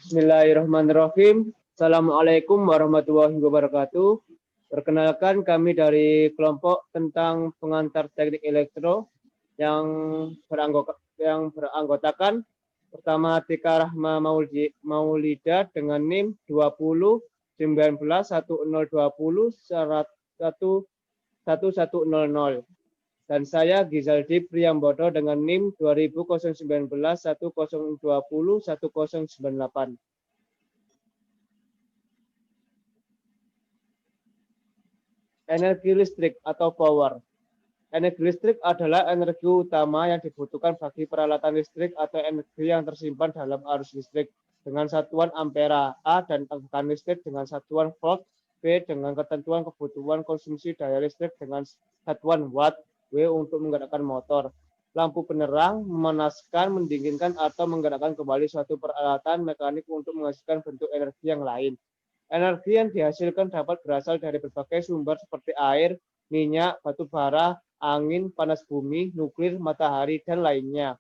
Bismillahirrahmanirrahim. Assalamualaikum warahmatullahi wabarakatuh. Perkenalkan, kami dari kelompok tentang pengantar teknik elektro yang beranggotakan pertama Tika Rahma Maulida dengan NIM 20 19 1020 1100 dan saya Gizaldi Priyambodo dengan NIM 2019 1020 1098. Energi listrik atau power. Energi listrik adalah energi utama yang dibutuhkan bagi peralatan listrik atau energi yang tersimpan dalam arus listrik dengan satuan ampera A dan tegangan listrik dengan satuan volt B dengan ketentuan kebutuhan konsumsi daya listrik dengan satuan watt W untuk menggerakkan motor. Lampu penerang, memanaskan, mendinginkan, atau menggerakkan kembali suatu peralatan mekanik untuk menghasilkan bentuk energi yang lain. Energi yang dihasilkan dapat berasal dari berbagai sumber seperti air, minyak, batu bara, angin, panas bumi, nuklir, matahari, dan lainnya.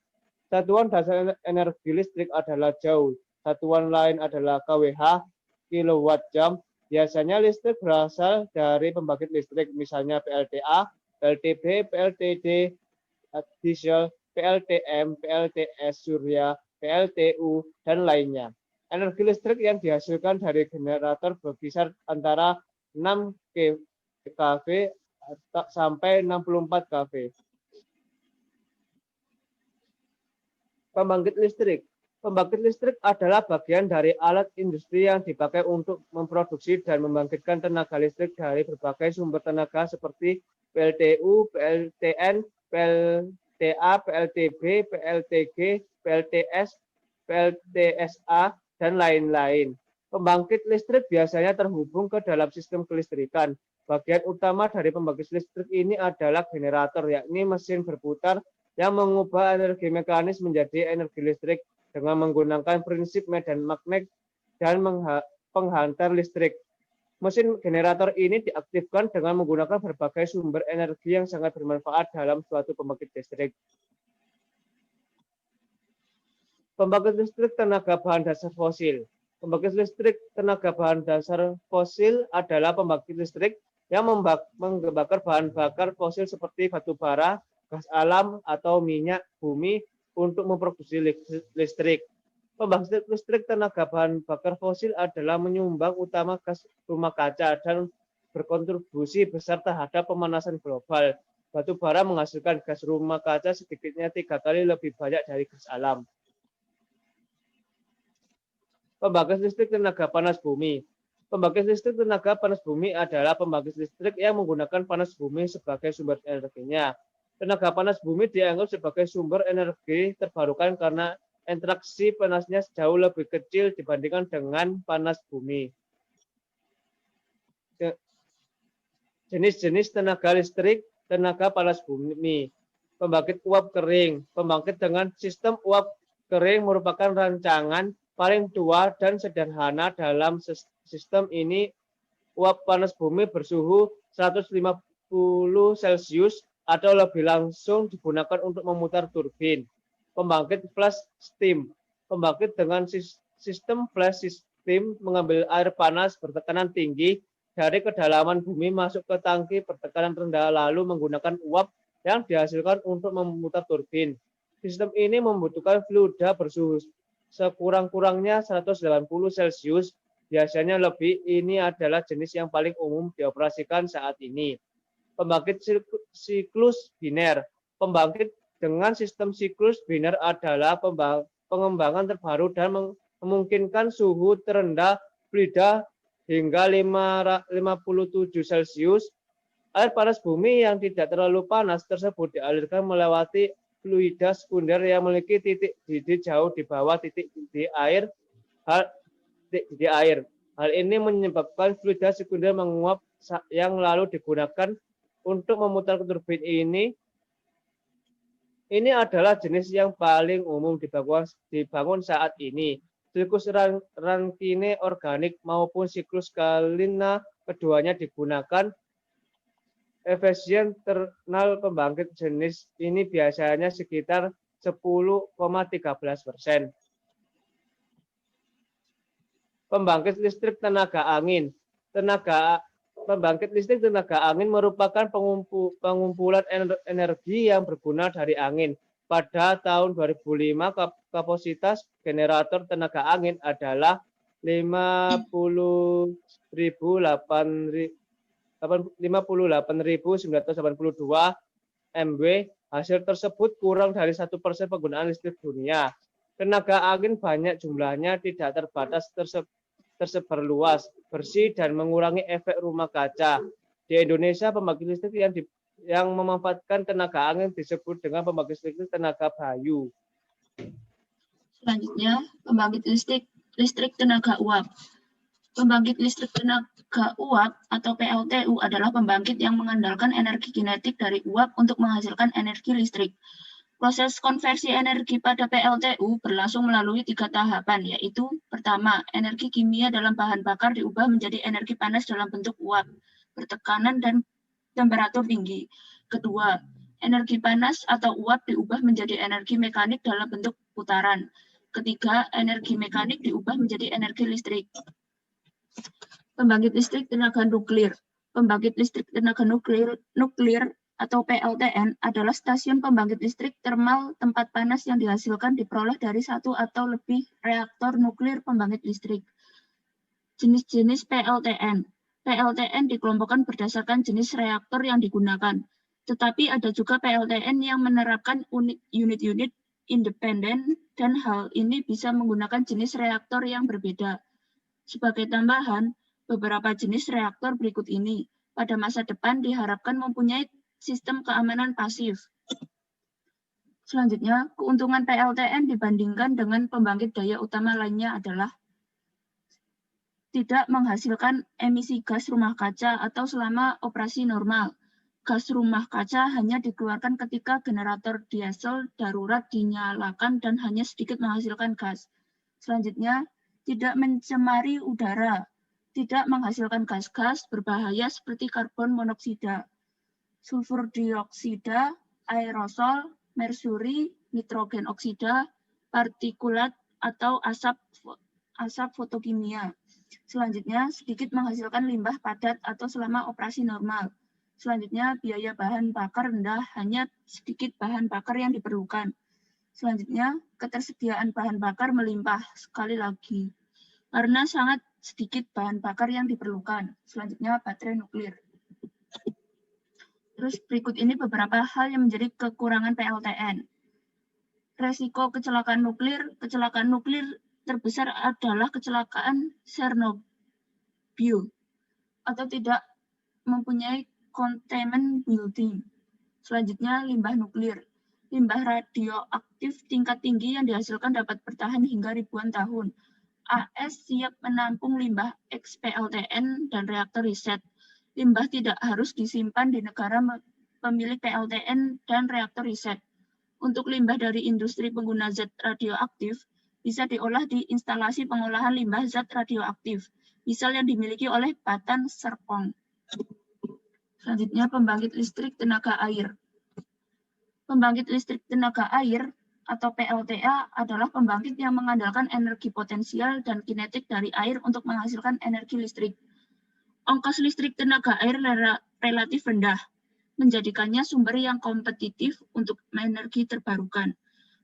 Satuan dasar energi listrik adalah joule. Satuan lain adalah kWh, kilowatt jam. Biasanya listrik berasal dari pembangkit listrik, misalnya PLTA, PLTB, PLTD, diesel, PLTM, PLTS, surya, PLTU, dan lainnya. Energi listrik yang dihasilkan dari generator berkisar antara 6 kV sampai 64 kV. Pembangkit listrik. Pembangkit listrik adalah bagian dari alat industri yang dipakai untuk memproduksi dan membangkitkan tenaga listrik dari berbagai sumber tenaga seperti PLTU, PLTN, PLTA, PLTB, PLTG, PLTS, PLTSA, dan lain-lain. Pembangkit listrik biasanya terhubung ke dalam sistem kelistrikan. Bagian utama dari pembangkit listrik ini adalah generator, yakni mesin berputar yang mengubah energi mekanis menjadi energi listrik dengan menggunakan prinsip medan magnet dan penghantar listrik. Mesin generator ini diaktifkan dengan menggunakan berbagai sumber energi yang sangat bermanfaat dalam suatu pembangkit listrik. Pembangkit listrik tenaga bahan dasar fosil. Pembangkit listrik tenaga bahan dasar fosil adalah pembangkit listrik yang membakar bahan bakar fosil seperti batu bara, gas alam, atau minyak bumi untuk memproduksi listrik. Pembangkit listrik tenaga bahan bakar fosil adalah menyumbang utama gas rumah kaca dan berkontribusi besar terhadap pemanasan global. Batu bara menghasilkan gas rumah kaca sedikitnya 3 kali lebih banyak dari gas alam. Pembangkit listrik tenaga panas bumi. Pembangkit listrik tenaga panas bumi adalah pembangkit listrik yang menggunakan panas bumi sebagai sumber energinya. Tenaga panas bumi dianggap sebagai sumber energi terbarukan karena interaksi panasnya jauh lebih kecil dibandingkan dengan panas bumi. Jenis-jenis tenaga listrik tenaga panas bumi. Pembangkit uap kering. Pembangkit dengan sistem uap kering merupakan rancangan paling tua dan sederhana dalam sistem ini. Uap panas bumi bersuhu 150 Celcius atau lebih langsung digunakan untuk memutar turbin. Pembangkit flash steam. Pembangkit dengan sistem flash steam mengambil air panas bertekanan tinggi dari kedalaman bumi masuk ke tangki bertekanan rendah lalu menggunakan uap yang dihasilkan untuk memutar turbin. Sistem ini membutuhkan fluida bersuhu sekurang-kurangnya 180 Celcius. Biasanya lebih. Ini adalah jenis yang paling umum dioperasikan saat ini. Pembangkit siklus biner. Pembangkit dengan sistem siklus biner adalah pengembangan terbaru dan memungkinkan suhu terendah fluida hingga 57 Celcius. Air panas bumi yang tidak terlalu panas tersebut dialirkan melewati fluida sekunder yang memiliki titik didih jauh di bawah titik didih air. Hal ini menyebabkan fluida sekunder menguap yang lalu digunakan untuk memutar turbin ini. Ini adalah jenis yang paling umum dibangun saat ini. Siklus Rankine organik maupun siklus Kalina keduanya digunakan. Efisien thermal pembangkit jenis ini biasanya sekitar 10,13%. Pembangkit listrik tenaga angin. Pembangkit listrik tenaga angin merupakan pengumpulan energi yang berguna dari angin. Pada tahun 2005, kapasitas generator tenaga angin adalah 58.982 MW. Hasil tersebut kurang dari 1% penggunaan listrik dunia. Tenaga angin banyak jumlahnya, tidak terbatas, tersebar luas, bersih, dan mengurangi efek rumah kaca. Di Indonesia, pembangkit listrik yang memanfaatkan tenaga angin disebut dengan pembangkit listrik tenaga bayu. Selanjutnya, pembangkit listrik tenaga uap. Pembangkit listrik tenaga uap atau PLTU adalah pembangkit yang mengandalkan energi kinetik dari uap untuk menghasilkan energi listrik. Proses konversi energi pada PLTU berlangsung melalui 3 tahapan, yaitu pertama, energi kimia dalam bahan bakar diubah menjadi energi panas dalam bentuk uap, bertekanan dan temperatur tinggi. Kedua, energi panas atau uap diubah menjadi energi mekanik dalam bentuk putaran. Ketiga, energi mekanik diubah menjadi energi listrik. Pembangkit listrik tenaga nuklir. Pembangkit listrik tenaga nuklir atau PLTN adalah stasiun pembangkit listrik termal tempat panas yang dihasilkan diperoleh dari satu atau lebih reaktor nuklir pembangkit listrik. Jenis-jenis PLTN. PLTN dikelompokkan berdasarkan jenis reaktor yang digunakan. Tetapi ada juga PLTN yang menerapkan unit-unit independen dan hal ini bisa menggunakan jenis reaktor yang berbeda. Sebagai tambahan, beberapa jenis reaktor berikut ini pada masa depan diharapkan mempunyai sistem keamanan pasif. Selanjutnya, keuntungan PLTN dibandingkan dengan pembangkit daya utama lainnya adalah tidak menghasilkan emisi gas rumah kaca atau selama operasi normal. Gas rumah kaca hanya dikeluarkan ketika generator diesel darurat dinyalakan dan hanya sedikit menghasilkan gas. Selanjutnya, tidak mencemari udara, tidak menghasilkan gas-gas berbahaya seperti karbon monoksida, sulfur dioksida, aerosol, merkuri, nitrogen oksida, partikulat, atau asap fotokimia. Selanjutnya, sedikit menghasilkan limbah padat atau selama operasi normal. Selanjutnya, biaya bahan bakar rendah, hanya sedikit bahan bakar yang diperlukan. Selanjutnya, ketersediaan bahan bakar melimpah sekali lagi, karena sangat sedikit bahan bakar yang diperlukan. Selanjutnya, baterai nuklir. Terus berikut ini beberapa hal yang menjadi kekurangan PLTN. Resiko kecelakaan nuklir terbesar adalah kecelakaan Chernobyl atau tidak mempunyai containment building. Selanjutnya, limbah nuklir. Limbah radioaktif tingkat tinggi yang dihasilkan dapat bertahan hingga ribuan tahun. AS siap menampung limbah ex-PLTN dan reaktor riset. Limbah tidak harus disimpan di negara pemilik PLTN dan reaktor riset. Untuk limbah dari industri pengguna zat radioaktif, bisa diolah di instalasi pengolahan limbah zat radioaktif, misal yang dimiliki oleh Batan Serpong. Selanjutnya, pembangkit listrik tenaga air. Pembangkit listrik tenaga air atau PLTA adalah pembangkit yang mengandalkan energi potensial dan kinetik dari air untuk menghasilkan energi listrik. Ongkos listrik tenaga air relatif rendah, menjadikannya sumber yang kompetitif untuk energi terbarukan.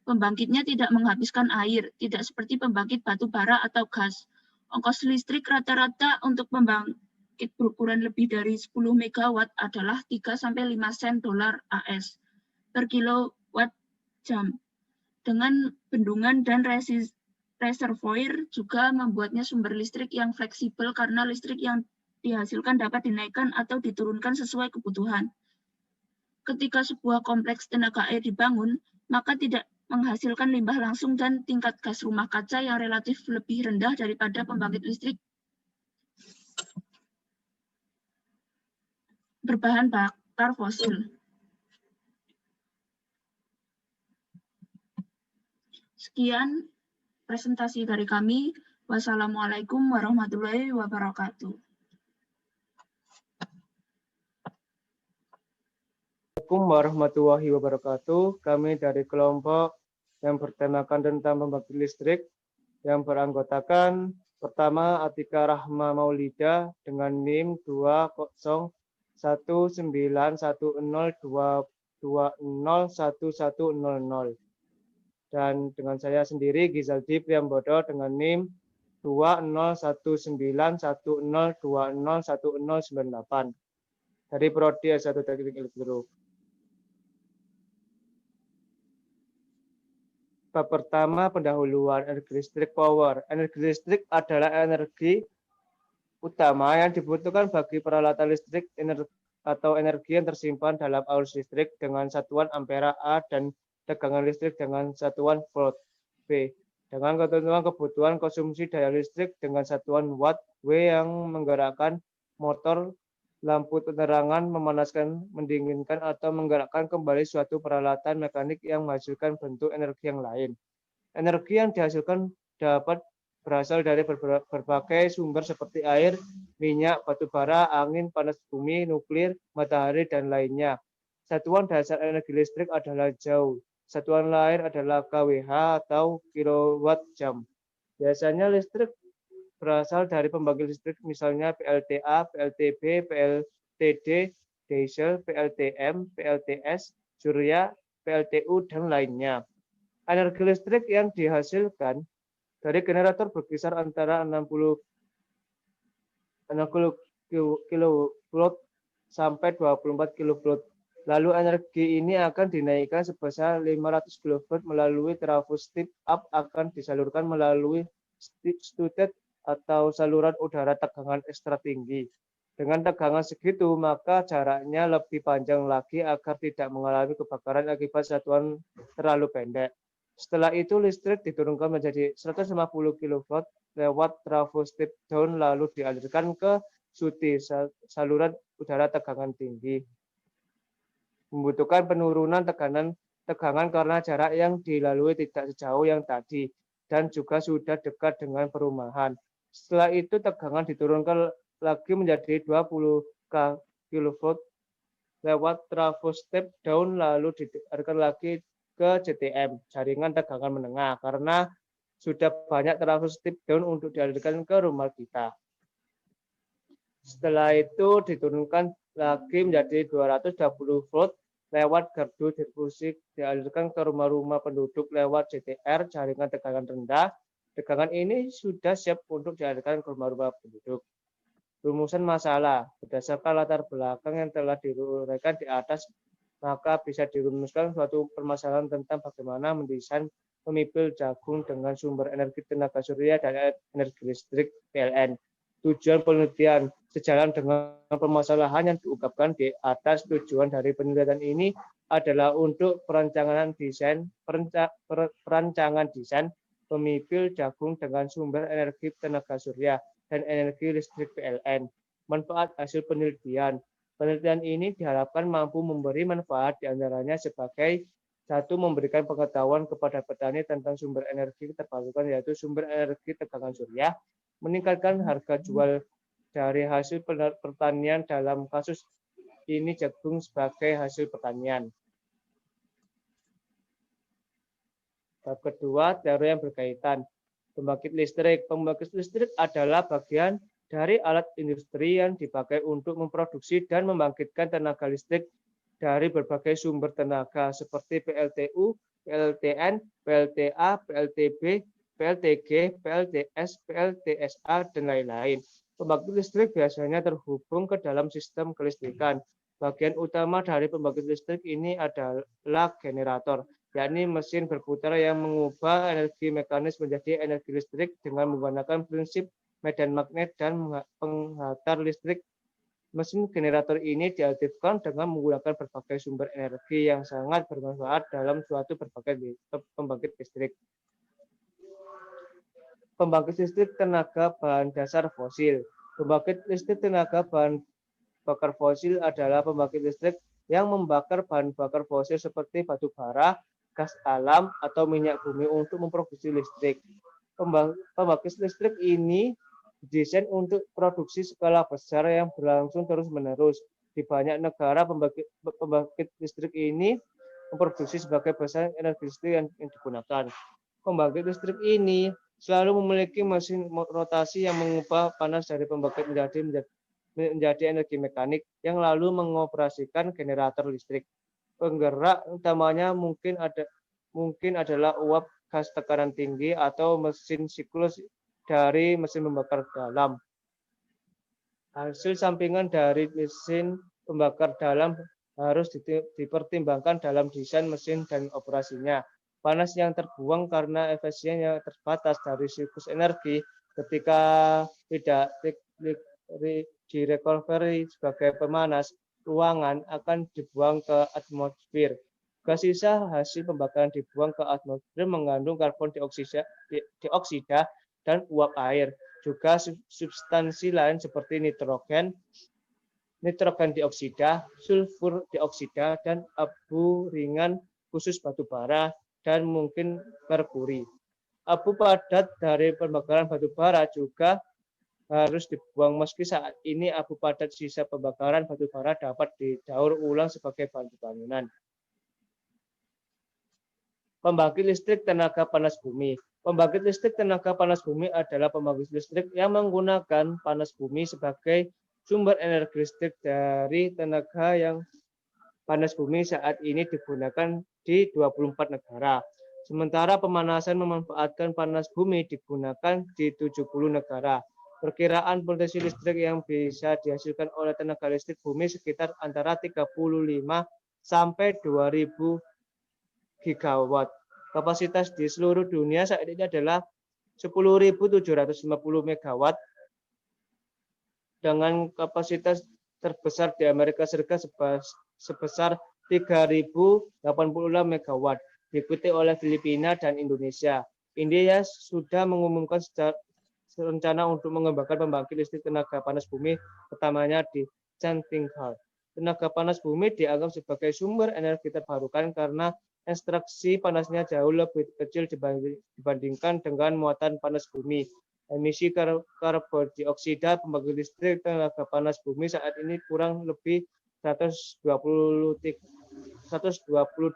Pembangkitnya tidak menghabiskan air, tidak seperti pembangkit batu bara atau gas. Ongkos listrik rata-rata untuk pembangkit berukuran lebih dari 10 MW adalah 3-5 sen dolar AS per kilowatt jam. Dengan bendungan dan reservoir juga membuatnya sumber listrik yang fleksibel karena listrik yang dihasilkan dapat dinaikkan atau diturunkan sesuai kebutuhan. Ketika sebuah kompleks tenaga air dibangun, maka tidak menghasilkan limbah langsung dan tingkat gas rumah kaca yang relatif lebih rendah daripada pembangkit listrik berbahan bakar fosil. Sekian presentasi dari kami. Wassalamualaikum warahmatullahi wabarakatuh. Assalamualaikum warahmatullahi wabarakatuh. Kami dari kelompok yang bertemakan tentang pembangkit listrik yang beranggotakan Pertama, Atika Rahma Maulida dengan NIM 2019102201100. Dan dengan saya sendiri, Gizaldi Priambodo dengan NIM 2019102010098 dari Prodi S1 Teknik Elektro. Bab pertama, pendahuluan energi listrik power. Energi listrik adalah energi utama yang dibutuhkan bagi peralatan listrik atau energi yang tersimpan dalam arus listrik dengan satuan ampere A dan tegangan listrik dengan satuan volt V. Dengan ketentuan kebutuhan konsumsi daya listrik dengan satuan watt W yang menggerakkan motor, lampu penerangan, memanaskan, mendinginkan, atau menggerakkan kembali suatu peralatan mekanik yang menghasilkan bentuk energi yang lain. Energi yang dihasilkan dapat berasal dari berbagai sumber seperti air, minyak, batu bara, angin, panas bumi, nuklir, matahari, dan lainnya. Satuan dasar energi listrik adalah Joule. Satuan lain adalah kWh atau kilowatt jam. Biasanya listrik berasal dari pembangkit listrik misalnya PLTA, PLTB, PLTD, diesel, PLTM, PLTS, surya, PLTU, dan lainnya. Energi listrik yang dihasilkan dari generator berkisar antara 60 kV sampai 24 kV. Lalu energi ini akan dinaikkan sebesar 500 kV melalui trafo step up akan disalurkan melalui stutet atau saluran udara tegangan ekstra tinggi. Dengan tegangan segitu, maka jaraknya lebih panjang lagi agar tidak mengalami kebakaran akibat satuan terlalu pendek. Setelah itu listrik diturunkan menjadi 150 kV lewat trafo step down lalu dialirkan ke SUTI, saluran udara tegangan tinggi. Membutuhkan penurunan tegangan karena jarak yang dilalui tidak sejauh yang tadi dan juga sudah dekat dengan perumahan. Setelah itu tegangan diturunkan lagi menjadi 20 kV lewat trafo step down lalu dialirkan lagi ke JTM, jaringan tegangan menengah, karena sudah banyak trafo step down untuk dialirkan ke rumah kita. Setelah itu diturunkan lagi menjadi 220 volt lewat gardu distribusi dialirkan ke rumah-rumah penduduk lewat JTR, jaringan tegangan rendah. Tegangan ini sudah siap untuk dialirkan ke rumah-rumah penduduk. Rumusan masalah berdasarkan latar belakang yang telah diuraikan di atas, maka bisa dirumuskan suatu permasalahan tentang bagaimana mendesain pemipil jagung dengan sumber energi tenaga surya dan energi listrik PLN. Tujuan penelitian sejalan dengan permasalahan yang diungkapkan di atas. Tujuan dari penelitian ini adalah untuk perancangan desain pemipil jagung dengan sumber energi tenaga surya dan energi listrik PLN. Manfaat hasil penelitian. Penelitian ini diharapkan mampu memberi manfaat diantaranya sebagai satu, memberikan pengetahuan kepada petani tentang sumber energi terbarukan yaitu sumber energi tegangan surya, meningkatkan harga jual dari hasil pertanian dalam kasus ini jagung sebagai hasil pertanian. Bab kedua, teori yang berkaitan. Pembangkit listrik. Pembangkit listrik adalah bagian dari alat industri yang dipakai untuk memproduksi dan membangkitkan tenaga listrik dari berbagai sumber tenaga seperti PLTU, PLTN, PLTA, PLTB, PLTG, PLTS, PLTSA, dan lain-lain. Pembangkit listrik biasanya terhubung ke dalam sistem kelistrikan. Bagian utama dari pembangkit listrik ini adalah generator, yakni mesin berputar yang mengubah energi mekanis menjadi energi listrik dengan menggunakan prinsip medan magnet dan penghantar listrik. Mesin generator ini diaktifkan dengan menggunakan berbagai sumber energi yang sangat bermanfaat dalam suatu berbagai pembangkit listrik. Pembangkit listrik tenaga bahan dasar fosil. Pembangkit listrik tenaga bahan bakar fosil adalah pembangkit listrik yang membakar bahan bakar fosil seperti batu bara, gas alam, atau minyak bumi untuk memproduksi listrik. Pembangkit listrik ini didesain untuk produksi skala besar yang berlangsung terus-menerus. Di banyak negara, pembangkit listrik ini memproduksi sebagai besar energi listrik yang digunakan. Pembangkit listrik ini selalu memiliki mesin rotasi yang mengubah panas dari pembangkit menjadi energi mekanik yang lalu mengoperasikan generator listrik. Penggerak utamanya mungkin adalah uap gas tekanan tinggi atau mesin siklus dari mesin pembakar dalam. Hasil sampingan dari mesin pembakar dalam harus dipertimbangkan dalam desain mesin dan operasinya. Panas yang terbuang karena efisiennya terbatas dari siklus energi ketika tidak direkoveri sebagai pemanas ruangan akan dibuang ke atmosfer. Gas sisa hasil pembakaran dibuang ke atmosfer mengandung karbon dioksida dan uap air. Juga substansi lain seperti nitrogen dioksida, sulfur dioksida, dan abu ringan khusus batu bara dan mungkin merkuri. Abu padat dari pembakaran batu bara juga harus dibuang meski saat ini abu padat sisa pembakaran batu bara dapat didaur ulang sebagai bahan bangunan. Pembangkit listrik tenaga panas bumi. Pembangkit listrik tenaga panas bumi adalah pembangkit listrik yang menggunakan panas bumi sebagai sumber energi listrik dari tenaga yang panas bumi saat ini digunakan di 24 negara. Sementara pemanasan memanfaatkan panas bumi digunakan di 70 negara. Perkiraan potensi listrik yang bisa dihasilkan oleh tenaga listrik bumi sekitar antara 35 sampai 2000 gigawatt. Kapasitas di seluruh dunia saat ini adalah 10.750 megawatt dengan kapasitas terbesar di Amerika Serikat sebesar 3.086 megawatt, diikuti oleh Filipina dan Indonesia. India sudah mengumumkan rencana untuk mengembangkan pembangkit listrik tenaga panas bumi pertamanya di Chandigarh. Tenaga panas bumi dianggap sebagai sumber energi terbarukan karena ekstraksi panasnya jauh lebih kecil dibandingkan dengan muatan panas bumi. Emisi karbon dioksida pembangkit listrik tenaga panas bumi saat ini kurang lebih 122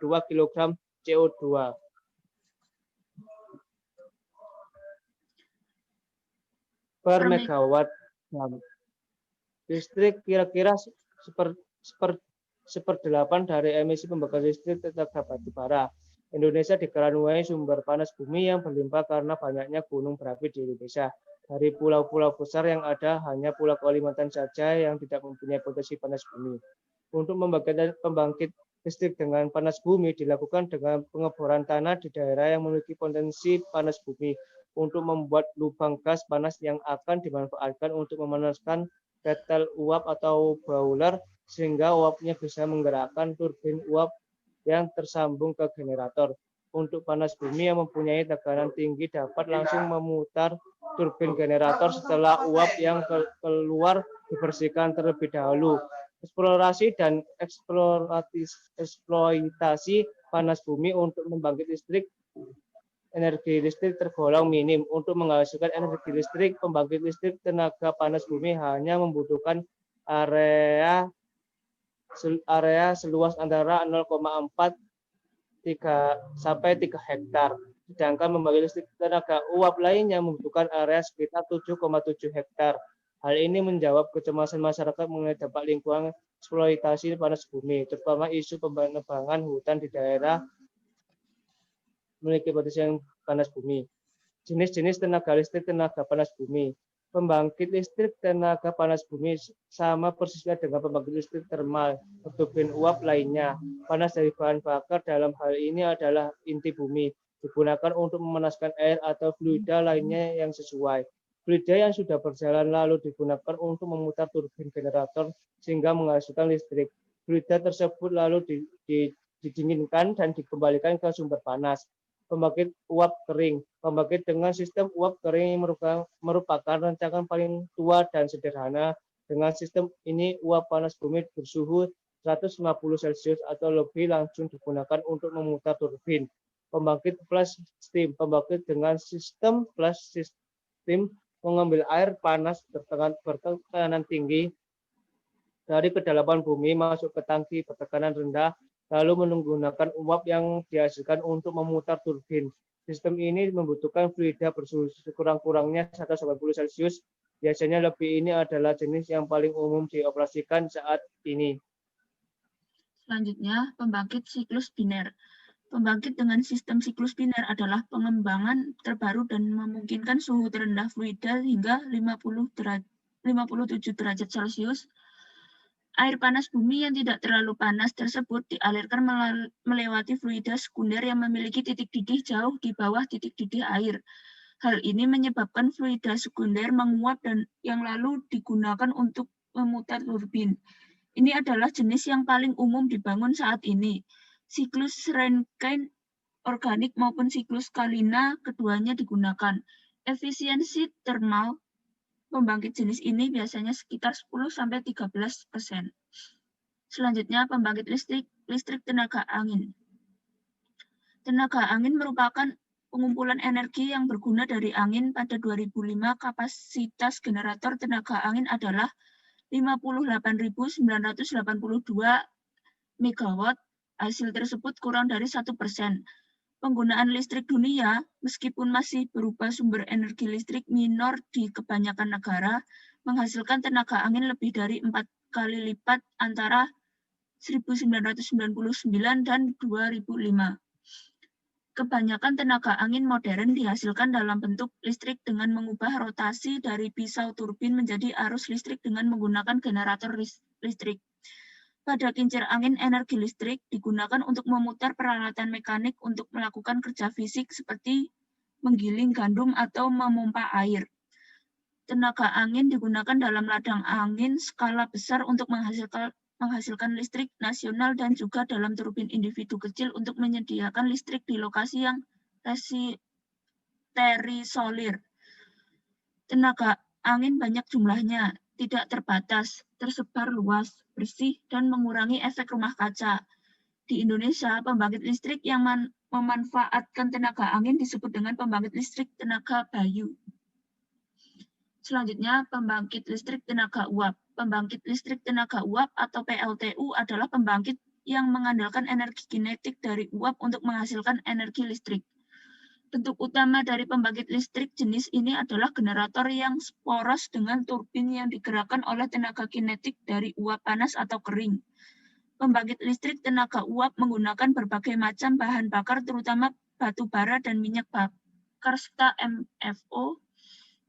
kg CO2 per megawatt. Listrik kira-kira seperdelapan dari emisi pembangkit listrik tenaga batu bara. Indonesia dikaruniai sumber panas bumi yang berlimpah karena banyaknya gunung berapi di Indonesia. Dari pulau-pulau besar yang ada, hanya Pulau Kalimantan saja yang tidak mempunyai potensi panas bumi. Untuk pembangkit listrik dengan panas bumi dilakukan dengan pengeboran tanah di daerah yang memiliki potensi panas bumi untuk membuat lubang gas panas yang akan dimanfaatkan untuk memanaskan ketel uap atau boiler sehingga uapnya bisa menggerakkan turbin uap yang tersambung ke generator. Untuk panas bumi yang mempunyai tekanan tinggi dapat langsung memutar turbin generator setelah uap yang keluar dibersihkan terlebih dahulu. Eksplorasi dan eksploitasi panas bumi untuk membangkit energi listrik tergolong minim. Untuk menghasilkan energi listrik, pembangkit listrik tenaga panas bumi hanya membutuhkan area seluas antara 0,4 sampai 3 hektar. Sedangkan pembangkit listrik tenaga uap lainnya membutuhkan area sekitar 7,7 hektar. Hal ini menjawab kecemasan masyarakat mengenai dampak lingkungan eksploitasi panas bumi, terutama isu penebangan hutan di daerah memiliki potensi yang panas bumi. Jenis-jenis tenaga listrik tenaga panas bumi. Pembangkit listrik tenaga panas bumi sama persisnya dengan pembangkit listrik termal, turbin uap lainnya. Panas dari bahan bakar dalam hal ini adalah inti bumi, digunakan untuk memanaskan air atau fluida lainnya yang sesuai. Fluida yang sudah berjalan lalu digunakan untuk memutar turbin generator sehingga menghasilkan listrik. Fluida tersebut lalu didinginkan dan dikembalikan ke sumber panas. Pembangkit uap kering. Pembangkit dengan sistem uap kering merupakan rancangan paling tua dan sederhana. Dengan sistem ini, uap panas bumi bersuhu 150 Celcius atau lebih langsung digunakan untuk memutar turbin. Pembangkit flash steam. Pembangkit dengan sistem flash steam mengambil air panas bertekanan tinggi dari kedalaman bumi masuk ke tangki bertekanan rendah, lalu menggunakan uap yang dihasilkan untuk memutar turbin. Sistem ini membutuhkan fluida bersuhu sekurang-kurangnya 180 Celcius. Biasanya lebih ini adalah jenis yang paling umum dioperasikan saat ini. Selanjutnya, pembangkit siklus biner. Pembangkit dengan sistem siklus biner adalah pengembangan terbaru dan memungkinkan suhu terendah fluida hingga 57 derajat Celcius. Air panas bumi yang tidak terlalu panas tersebut dialirkan melewati fluida sekunder yang memiliki titik didih jauh di bawah titik didih air. Hal ini menyebabkan fluida sekunder menguap dan yang lalu digunakan untuk memutar turbin. Ini adalah jenis yang paling umum dibangun saat ini. Siklus Rankine organik maupun siklus Kalina keduanya digunakan. Efisiensi termal pembangkit jenis ini biasanya sekitar 10-13%. Selanjutnya, pembangkit listrik tenaga angin. Tenaga angin merupakan pengumpulan energi yang berguna dari angin. Pada 2005, kapasitas generator tenaga angin adalah 58.982 MW. Hasil tersebut kurang dari 1%. Penggunaan listrik dunia, meskipun masih berupa sumber energi listrik minor di kebanyakan negara, menghasilkan tenaga angin lebih dari 4 kali lipat antara 1999 dan 2005. Kebanyakan tenaga angin modern dihasilkan dalam bentuk listrik dengan mengubah rotasi dari pisau turbin menjadi arus listrik dengan menggunakan generator listrik. Pada kincir angin, energi listrik digunakan untuk memutar peralatan mekanik untuk melakukan kerja fisik seperti menggiling gandum atau memompa air. Tenaga angin digunakan dalam ladang angin skala besar untuk menghasilkan listrik nasional dan juga dalam turbin individu kecil untuk menyediakan listrik di lokasi yang terisolir. Tenaga angin banyak jumlahnya, tidak terbatas, tersebar luas, bersih, dan mengurangi efek rumah kaca. Di Indonesia, pembangkit listrik yang memanfaatkan tenaga angin disebut dengan pembangkit listrik tenaga bayu. Selanjutnya, pembangkit listrik tenaga uap. Pembangkit listrik tenaga uap atau PLTU adalah pembangkit yang mengandalkan energi kinetik dari uap untuk menghasilkan energi listrik. Bentuk utama dari pembangkit listrik jenis ini adalah generator yang poros dengan turbin yang digerakkan oleh tenaga kinetik dari uap panas atau kering. Pembangkit listrik tenaga uap menggunakan berbagai macam bahan bakar terutama batu bara dan minyak bakar serta MFO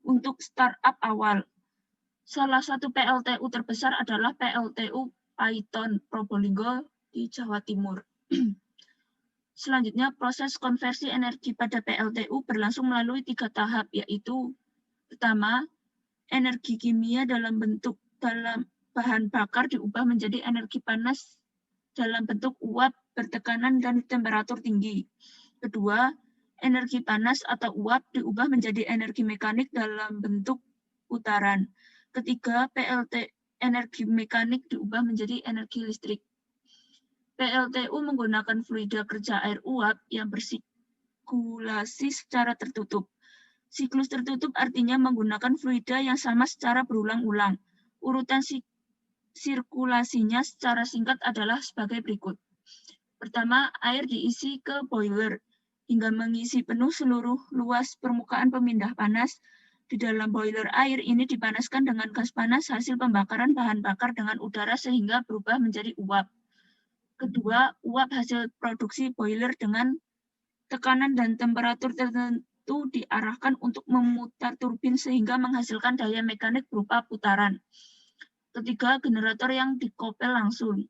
untuk startup awal. Salah satu PLTU terbesar adalah PLTU Paiton Probolinggo di Jawa Timur. Selanjutnya, proses konversi energi pada PLTU berlangsung melalui 3 tahap, yaitu pertama, energi kimia dalam bahan bakar diubah menjadi energi panas dalam bentuk uap bertekanan dan temperatur tinggi. Kedua, energi panas atau uap diubah menjadi energi mekanik dalam bentuk putaran. Ketiga, energi mekanik diubah menjadi energi listrik. PLTU menggunakan fluida kerja air uap yang bersirkulasi secara tertutup. Siklus tertutup artinya menggunakan fluida yang sama secara berulang-ulang. Urutan sirkulasinya secara singkat adalah sebagai berikut. Pertama, air diisi ke boiler hingga mengisi penuh seluruh luas permukaan pemindah panas. Di dalam boiler air ini dipanaskan dengan gas panas hasil pembakaran bahan bakar dengan udara sehingga berubah menjadi uap. Kedua, uap hasil produksi boiler dengan tekanan dan temperatur tertentu diarahkan untuk memutar turbin sehingga menghasilkan daya mekanik berupa putaran. Ketiga, generator yang dikopel langsung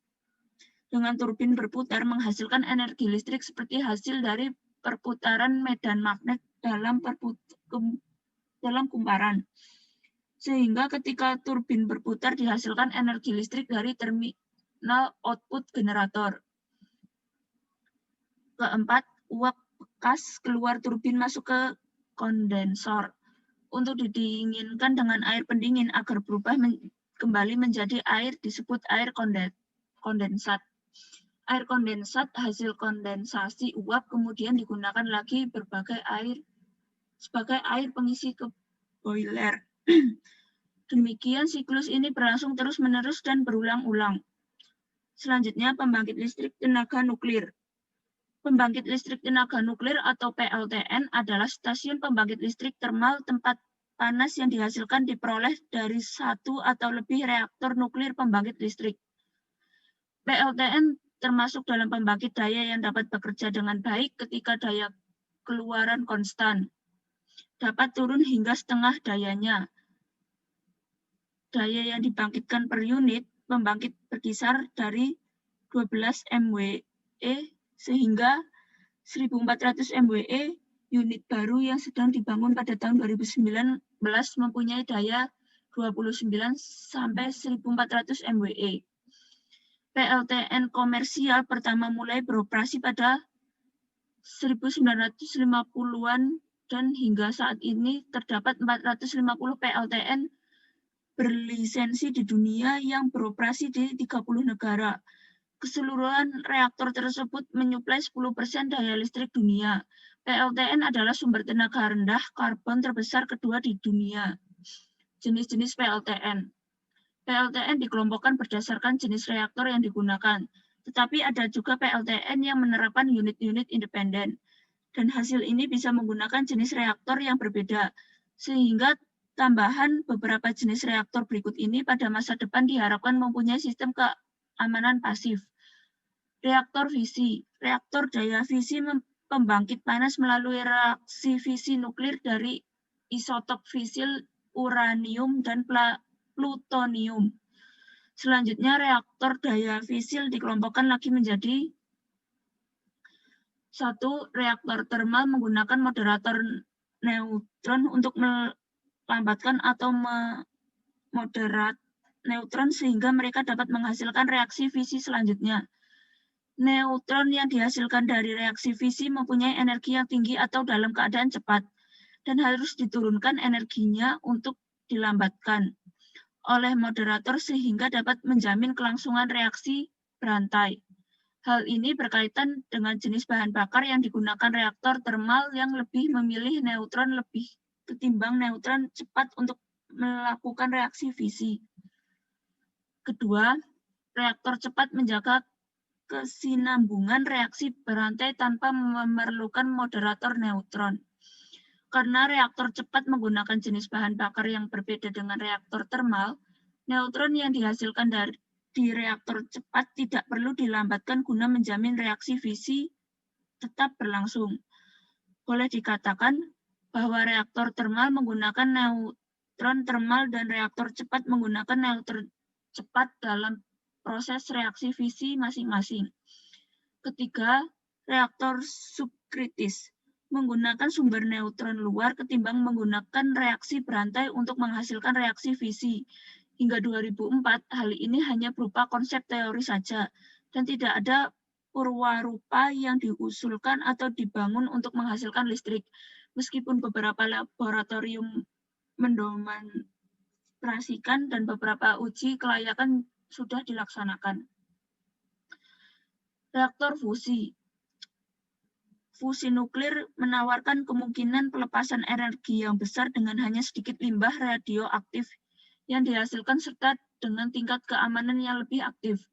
dengan turbin berputar menghasilkan energi listrik seperti hasil dari perputaran medan magnet dalam kumparan. Sehingga ketika turbin berputar dihasilkan energi listrik dari output generator. Keempat, uap bekas keluar turbin masuk ke kondensor untuk didinginkan dengan air pendingin agar berubah kembali menjadi air disebut air kondensat. Air kondensat hasil kondensasi uap kemudian digunakan lagi sebagai air pengisi ke boiler. Demikian siklus ini berlangsung terus-menerus dan berulang-ulang. Selanjutnya, pembangkit listrik tenaga nuklir. Pembangkit listrik tenaga nuklir atau PLTN adalah stasiun pembangkit listrik termal tempat panas yang dihasilkan diperoleh dari satu atau lebih reaktor nuklir pembangkit listrik. PLTN termasuk dalam pembangkit daya yang dapat bekerja dengan baik ketika daya keluaran konstan. Dapat turun hingga setengah dayanya. Daya yang dibangkitkan per unit pembangkit berkisar dari 12 MWe sehingga 1.400 MWe. Unit baru yang sedang dibangun pada tahun 2019 mempunyai daya 29 sampai 1.400 MWe. PLTN komersial pertama mulai beroperasi pada 1950-an dan hingga saat ini terdapat 450 PLTN berlisensi di dunia yang beroperasi di 30 negara. Keseluruhan reaktor tersebut menyuplai 10% daya listrik dunia. PLTN adalah sumber tenaga rendah karbon terbesar kedua di dunia. Jenis-jenis PLTN. PLTN dikelompokkan berdasarkan jenis reaktor yang digunakan, tetapi ada juga PLTN yang menerapkan unit-unit independen. Dan hasil ini bisa menggunakan jenis reaktor yang berbeda, sehingga tambahan beberapa jenis reaktor berikut ini pada masa depan diharapkan mempunyai sistem keamanan pasif. Reaktor fisi. Reaktor daya fisi pembangkit panas melalui reaksi fisi nuklir dari isotop fisil uranium dan plutonium. Selanjutnya, reaktor daya fisil dikelompokkan lagi menjadi 1. Reaktor termal menggunakan moderator neutron untuk melambatkan atau memoderat neutron sehingga mereka dapat menghasilkan reaksi fisi selanjutnya. Neutron yang dihasilkan dari reaksi fisi mempunyai energi yang tinggi atau dalam keadaan cepat, dan harus diturunkan energinya untuk dilambatkan oleh moderator sehingga dapat menjamin kelangsungan reaksi berantai. Hal ini berkaitan dengan jenis bahan bakar yang digunakan reaktor termal yang lebih memilih neutron lebih ketimbang neutron cepat untuk melakukan reaksi fisi. Kedua, reaktor cepat menjaga kesinambungan reaksi berantai tanpa memerlukan moderator neutron. Karena reaktor cepat menggunakan jenis bahan bakar yang berbeda dengan reaktor termal, neutron yang dihasilkan di reaktor cepat tidak perlu dilambatkan guna menjamin reaksi fisi tetap berlangsung. Boleh dikatakan bahwa reaktor termal menggunakan neutron termal dan reaktor cepat menggunakan neutron cepat dalam proses reaksi fisi masing-masing. Ketiga, reaktor subkritis menggunakan sumber neutron luar ketimbang menggunakan reaksi berantai untuk menghasilkan reaksi fisi. Hingga 2004, hal ini hanya berupa konsep teori saja, dan tidak ada purwarupa yang diusulkan atau dibangun untuk menghasilkan listrik, meskipun beberapa laboratorium mendemonstrasikan dan beberapa uji kelayakan sudah dilaksanakan. Reaktor fusi. Fusi nuklir menawarkan kemungkinan pelepasan energi yang besar dengan hanya sedikit limbah radioaktif yang dihasilkan serta dengan tingkat keamanan yang lebih aktif.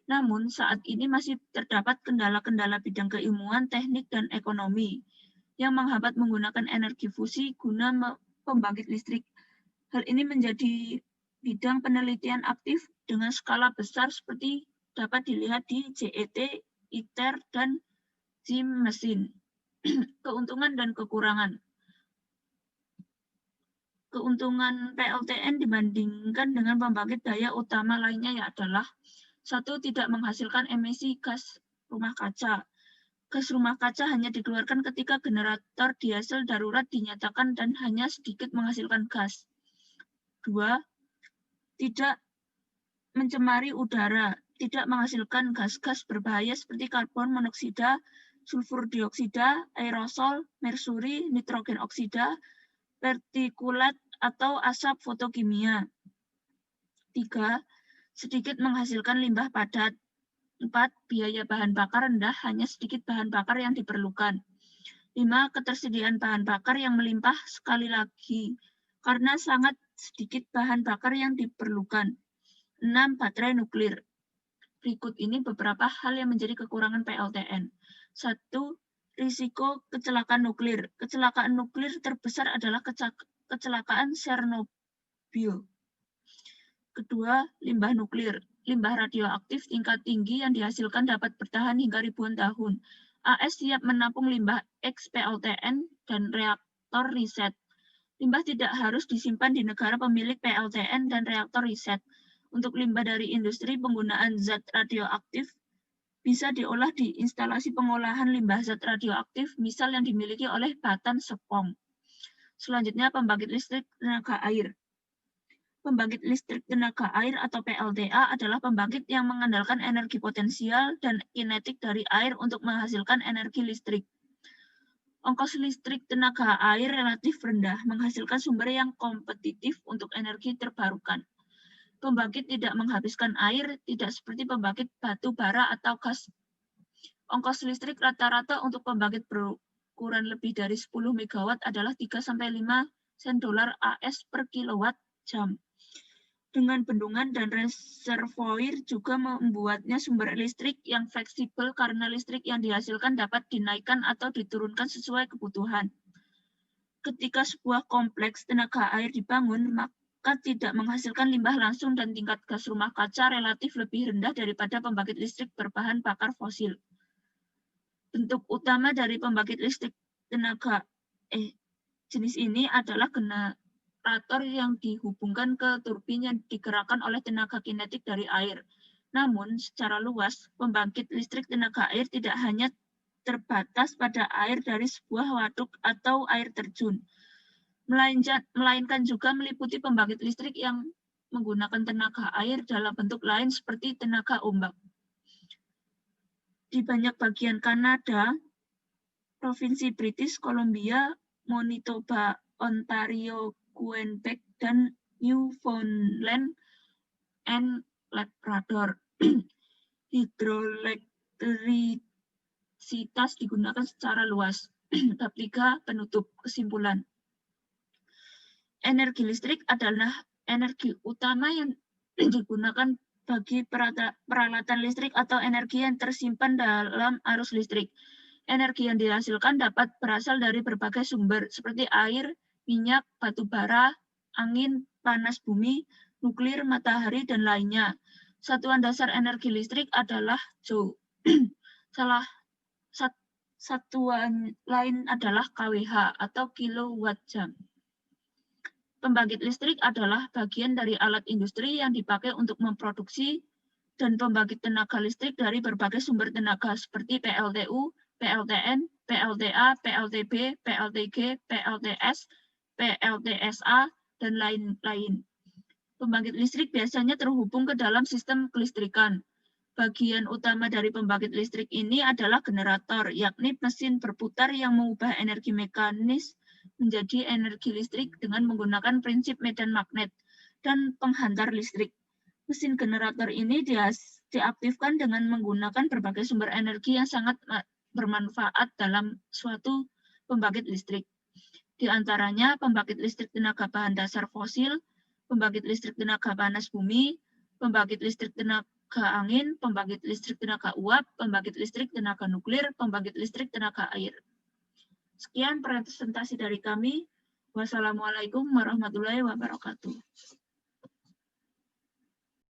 Namun, saat ini masih terdapat kendala-kendala bidang keilmuan, teknik, dan ekonomi yang menghambat menggunakan energi fusi guna pembangkit listrik. Hal ini menjadi bidang penelitian aktif dengan skala besar seperti dapat dilihat di JET, ITER, dan JIM mesin. Keuntungan dan kekurangan. Keuntungan PLTN dibandingkan dengan pembangkit daya utama lainnya adalah 1. Tidak menghasilkan emisi gas rumah kaca. Gas rumah kaca hanya dikeluarkan ketika generator diesel darurat dinyatakan dan hanya sedikit menghasilkan gas. 2. Tidak mencemari udara, tidak menghasilkan gas-gas berbahaya seperti karbon monoksida, sulfur dioksida, aerosol, mersuri, nitrogen oksida, partikulat, atau asap fotokimia. 3. Sedikit menghasilkan limbah padat. 4. Biaya bahan bakar rendah, hanya sedikit bahan bakar yang diperlukan. 5. Ketersediaan bahan bakar yang melimpah sekali lagi, karena sangat sedikit bahan bakar yang diperlukan. 6. Baterai nuklir. Berikut ini beberapa hal yang menjadi kekurangan PLTN. Satu, risiko kecelakaan nuklir. Kecelakaan nuklir terbesar adalah kecelakaan Chernobyl. Kedua, limbah nuklir. Limbah radioaktif tingkat tinggi yang dihasilkan dapat bertahan hingga ribuan tahun. AS siap menampung limbah ex-PLTN dan reaktor riset. Limbah tidak harus disimpan di negara pemilik PLTN dan reaktor riset. Untuk limbah dari industri, penggunaan zat radioaktif bisa diolah di instalasi pengolahan limbah zat radioaktif, misal yang dimiliki oleh Batan Serpong. Selanjutnya, pembangkit listrik tenaga air. Pembangkit listrik tenaga air atau PLTA adalah pembangkit yang mengandalkan energi potensial dan kinetik dari air untuk menghasilkan energi listrik. Ongkos listrik tenaga air relatif rendah, menghasilkan sumber yang kompetitif untuk energi terbarukan. Pembangkit tidak menghabiskan air, tidak seperti pembangkit batu bara atau gas. Ongkos listrik rata-rata untuk pembangkit berukuran lebih dari 10 MW adalah 3-5 sen dolar AS per kilowatt jam. Dengan bendungan dan reservoir juga membuatnya sumber listrik yang fleksibel karena listrik yang dihasilkan dapat dinaikkan atau diturunkan sesuai kebutuhan. Ketika sebuah kompleks tenaga air dibangun, maka tidak menghasilkan limbah langsung dan tingkat gas rumah kaca relatif lebih rendah daripada pembangkit listrik berbahan bakar fosil. Bentuk utama dari pembangkit listrik jenis ini adalah generator yang dihubungkan ke turbin yang digerakkan oleh tenaga kinetik dari air. Namun, secara luas, pembangkit listrik tenaga air tidak hanya terbatas pada air dari sebuah waduk atau air terjun, melainkan juga meliputi pembangkit listrik yang menggunakan tenaga air dalam bentuk lain seperti tenaga ombak. Di banyak bagian Kanada, Provinsi British Columbia, Manitoba, Ontario, Quebec, dan Newfoundland and Labrador. Hidroelektrisitas digunakan secara luas. Bab 3, penutup kesimpulan. Energi listrik adalah energi utama yang digunakan bagi peralatan listrik atau energi yang tersimpan dalam arus listrik. Energi yang dihasilkan dapat berasal dari berbagai sumber seperti air, minyak, batu bara, angin, panas bumi, nuklir, matahari, dan lainnya. Satuan dasar energi listrik adalah Joule. Satuan lain adalah kWh atau kilowatt jam. Pembangkit listrik adalah bagian dari alat industri yang dipakai untuk memproduksi dan pembangkit tenaga listrik dari berbagai sumber tenaga seperti PLTU, PLTN, PLTA, PLTB, PLTG, PLTS, PLTSA, dan lain-lain. Pembangkit listrik biasanya terhubung ke dalam sistem kelistrikan. Bagian utama dari pembangkit listrik ini adalah generator, yakni mesin berputar yang mengubah energi mekanis menjadi energi listrik dengan menggunakan prinsip medan magnet dan penghantar listrik. Mesin generator ini diaktifkan dengan menggunakan berbagai sumber energi yang sangat bermanfaat dalam suatu pembangkit listrik. Di antaranya pembangkit listrik tenaga bahan dasar fosil, pembangkit listrik tenaga panas bumi, pembangkit listrik tenaga angin, pembangkit listrik tenaga uap, pembangkit listrik tenaga nuklir, pembangkit listrik tenaga air. Sekian presentasi dari kami. Wassalamualaikum warahmatullahi wabarakatuh.